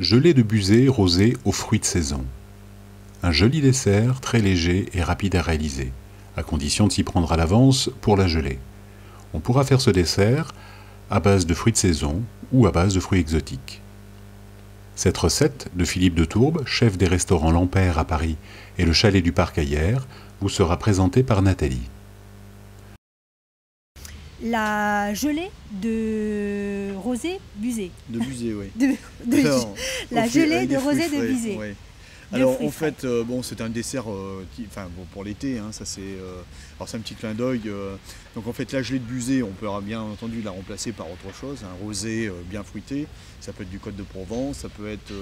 Gelée de Buzet rosée aux fruits de saison. Un joli dessert très léger et rapide à réaliser, à condition de s'y prendre à l'avance pour la gelée. On pourra faire ce dessert à base de fruits de saison ou à base de fruits exotiques. Cette recette de Philippe de Tourbe, chef des restaurants L'Ampère à Paris et le Chalet du Parc à Hyères, vous sera présentée par Nathalie. La gelée de rosée Buzet. De Buzet, oui. La gelée de rosée de Buzet. Ouais. Alors en fait, bon, c'est un dessert pour l'été, hein, ça c'est. Alors c'est un petit clin d'œil. Donc en fait, la gelée de Buzet, on peut bien entendu la remplacer par autre chose, un rosé bien fruité. Ça peut être du Côte de Provence, ça peut être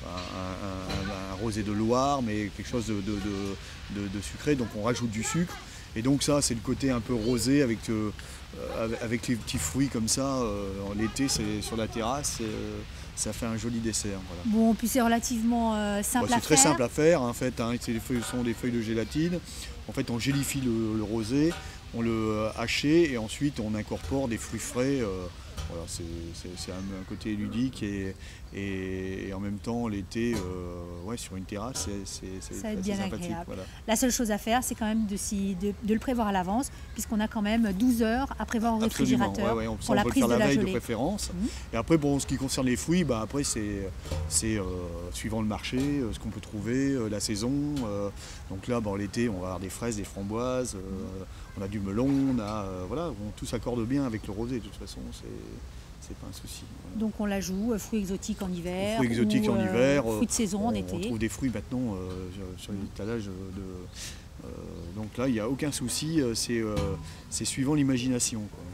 un rosé de Loire, mais quelque chose de sucré. Donc on rajoute du sucre. Et donc ça, c'est le côté un peu rosé avec les petits fruits comme ça. L'été, c'est sur la terrasse, ça fait un joli dessert. Voilà. Bon, puis c'est relativement simple à faire. C'est très simple à faire en fait. Hein, ce sont des feuilles de gélatine. En fait, on gélifie le rosé, on le hachait et ensuite on incorpore des fruits frais. Voilà, c'est un côté ludique et en même temps l'été sur une terrasse ça va être bien agréable. Voilà. La seule chose à faire, c'est quand même de le prévoir à l'avance, puisqu'on a quand même 12 heures à prévoir au réfrigérateur pour la prise de la gelée. De préférence. Et après, bon, en ce qui concerne les fruits, après c'est suivant le marché, ce qu'on peut trouver, la saison. Donc là, l'été, on va avoir des fraises, des framboises, on a du melon, tout s'accorde bien avec le rosé de toute façon. C'est pas un souci. Voilà. Donc on la joue, fruits exotiques en hiver, fruits exotiques en hiver, fruits de saison en été. On trouve des fruits maintenant sur les étalages. Donc là, il n'y a aucun souci, c'est suivant l'imagination. Voilà.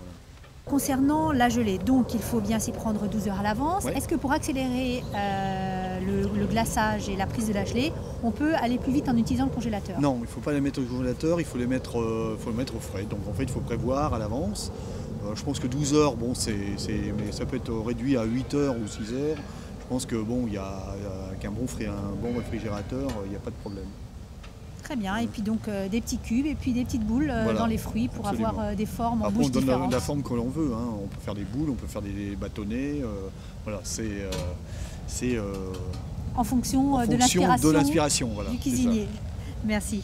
Concernant la gelée, donc il faut bien s'y prendre 12 heures à l'avance. Ouais. Est-ce que pour accélérer le glaçage et la prise de la gelée, on peut aller plus vite en utilisant le congélateur? Non, il ne faut pas la mettre au congélateur, il faut le mettre au frais. Donc en fait, il faut prévoir à l'avance. Je pense que 12 heures, bon, mais ça peut être réduit à 8 heures ou 6 heures. Je pense que bon, avec un bon réfrigérateur, il n'y a pas de problème. Très bien, et puis donc des petits cubes et puis des petites boules dans les fruits pour avoir des formes en bouche différentes. On donne la forme que l'on veut, hein. On peut faire des boules, on peut faire des bâtonnets, voilà, en fonction de l'inspiration voilà, du cuisinier. Merci.